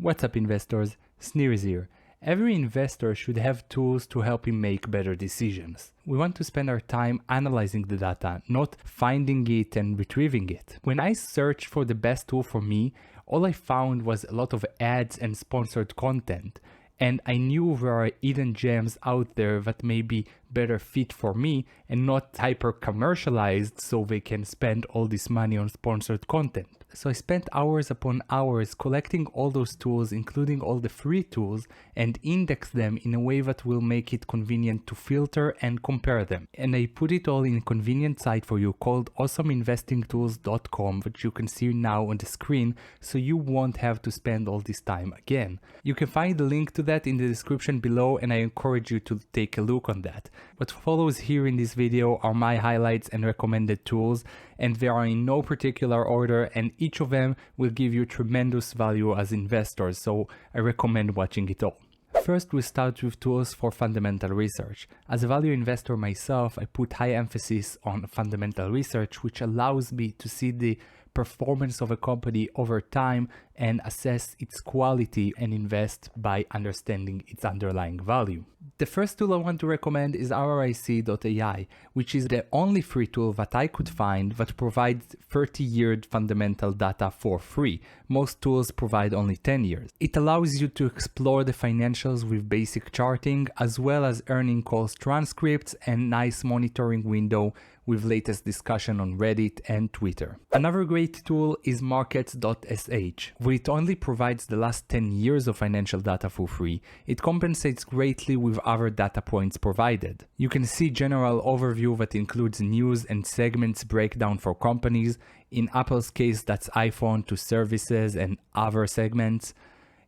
What's up investors, Sneers here. Every investor should have tools to help him make better decisions. We want to spend our time analyzing the data, not finding it and retrieving it. When I searched for the best tool for me, all I found was a lot of ads and sponsored content. And I knew there are hidden gems out there that may be better fit for me and not hyper commercialized so they can spend all this money on sponsored content. So I spent hours upon hours collecting all those tools, including all the free tools, and index them in a way that will make it convenient to filter and compare them. And I put it all in a convenient site for you called awesomeinvestingtools.com that you can see now on the screen, so you won't have to spend all this time again. You can find the link to that in the description below, and I encourage you to take a look on that. What follows here in this video are my highlights and recommended tools, and they are in no particular order, and each of them will give you tremendous value as investors, so I recommend watching it all. First, we start with tools for fundamental research. As a value investor myself, I put high emphasis on fundamental research, which allows me to see the performance of a company over time and assess its quality and invest by understanding its underlying value. The first tool I want to recommend is RRIC.ai, which is the only free tool that I could find that provides 30-year fundamental data for free. Most tools provide only 10 years. It allows you to explore the financials with basic charting, as well as earning calls transcripts and nice monitoring window with latest discussion on Reddit and Twitter. Another great tool is markets.sh, where it only provides the last 10 years of financial data for free. It compensates greatly with other data points provided. You can see general overview that includes news and segments breakdown for companies. In Apple's case, that's iPhone to services and other segments.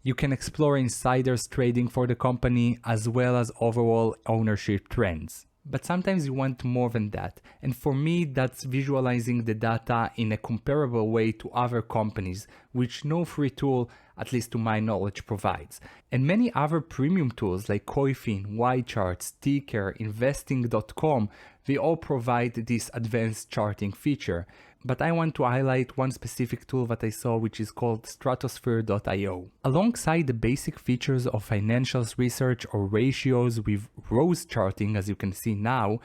You can explore insiders trading for the company, as well as overall ownership trends. But sometimes you want more than that, and for me that's visualizing the data in a comparable way to other companies, which no free tool, at least to my knowledge, provides. And many other premium tools like Koifin, YCharts, Ticker, Investing.com, they all provide this advanced charting feature. But I want to highlight one specific tool that I saw, which is called Stratosphere.io. Alongside the basic features of financials research or ratios with rows charting, as you can see now,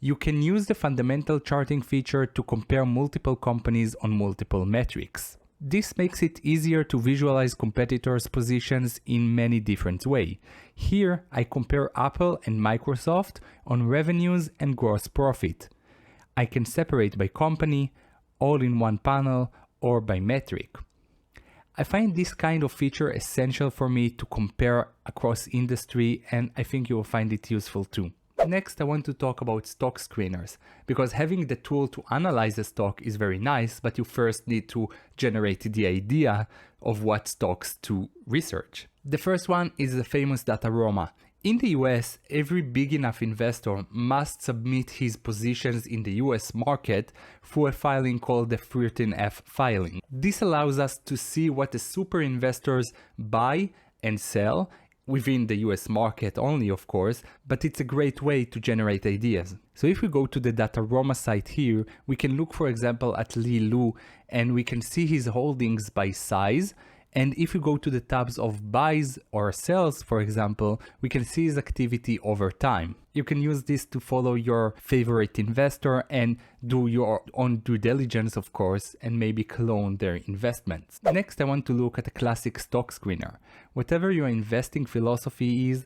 you can use the fundamental charting feature to compare multiple companies on multiple metrics. This makes it easier to visualize competitors' positions in many different ways. Here, I compare Apple and Microsoft on revenues and gross profit. I can separate by company, all in one panel, or by metric. I find this kind of feature essential for me to compare across industry, and I think you will find it useful too. Next, I want to talk about stock screeners, because having the tool to analyze a stock is very nice, but you first need to generate the idea of what stocks to research. The first one is the famous Dataroma. In the US, every big enough investor must submit his positions in the US market through a filing called the 13F filing. This allows us to see what the super investors buy and sell within the US market only, of course, but it's a great way to generate ideas. So if we go to the Dataroma site here, we can look, for example, at Li Lu, and we can see his holdings by size. And if we go to the tabs of buys or sells, for example, we can see his activity over time. You can use this to follow your favorite investor and do your own due diligence, of course, and maybe clone their investments. Next, I want to look at a classic stock screener. Whatever your investing philosophy is,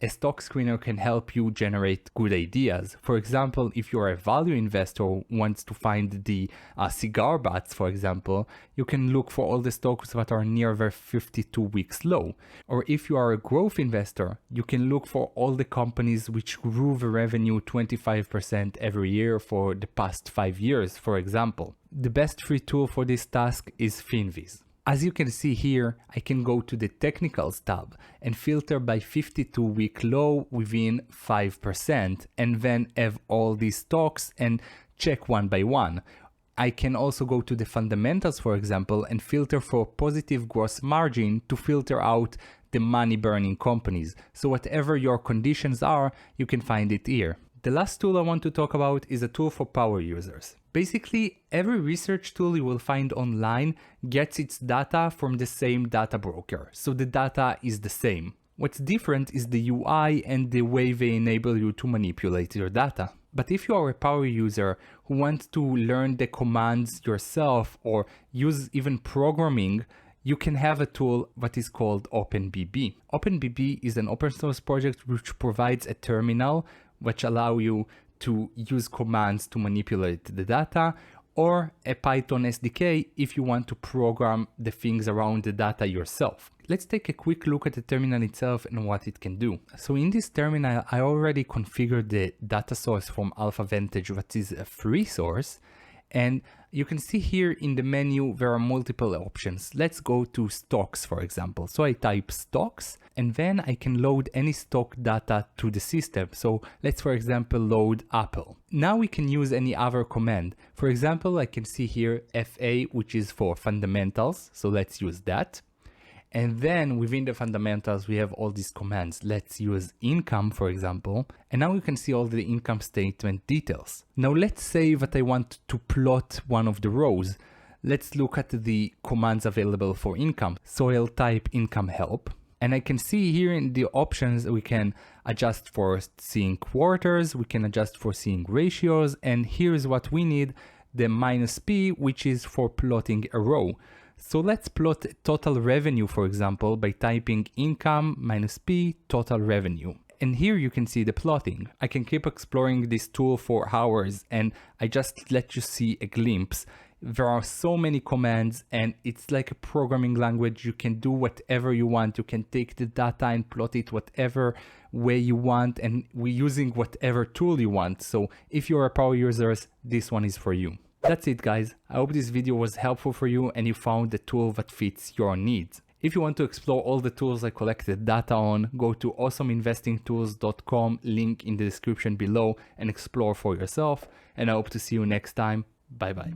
a stock screener can help you generate good ideas. For example, if you're a value investor who wants to find the cigar butts, for example, you can look for all the stocks that are near their 52-week low. Or if you are a growth investor, you can look for all the companies which grew the revenue 25% every year for the past 5 years, for example. The best free tool for this task is Finviz. As you can see here, I can go to the Technicals tab and filter by 52-week low within 5%, and then have all these stocks and check one by one. I can also go to the Fundamentals, for example, and filter for positive gross margin to filter out the money-burning companies. So whatever your conditions are, you can find it here. The last tool I want to talk about is a tool for power users. Basically, every research tool you will find online gets its data from the same data broker, so the data is the same. What's different is the UI and the way they enable you to manipulate your data. But if you are a power user who wants to learn the commands yourself or use even programming, you can have a tool that is called OpenBB. OpenBB is an open source project which provides a terminal which allows you to use commands to manipulate the data, or a Python SDK if you want to program the things around the data yourself. Let's take a quick look at the terminal itself and what it can do. So in this terminal, I already configured the data source from AlphaVantage, that is a free source. And you can see here in the menu, there are multiple options. Let's go to stocks, for example. So I type stocks, and then I can load any stock data to the system. So let's, for example, load Apple. Now we can use any other command. For example, I can see here FA, which is for fundamentals. So let's use that. And then within the fundamentals, we have all these commands. Let's use income, for example. And now you can see all the income statement details. Now let's say that I want to plot one of the rows. Let's look at the commands available for income. So I'll type income help. And I can see here in the options, we can adjust for seeing quarters, we can adjust for seeing ratios. And here's what we need, the -P, which is for plotting a row. So let's plot total revenue, for example, by typing income -P total revenue. And here you can see the plotting. I can keep exploring this tool for hours, and I just let you see a glimpse. There are so many commands, and it's like a programming language. You can do whatever you want. You can take the data and plot it whatever way you want, and we're using whatever tool you want. So if you're a power user, this one is for you. That's it, guys. I hope this video was helpful for you and you found the tool that fits your needs. If you want to explore all the tools I collected data on, go to awesomeinvestingtools.com, link in the description below, and explore for yourself. And I hope to see you next time. Bye bye.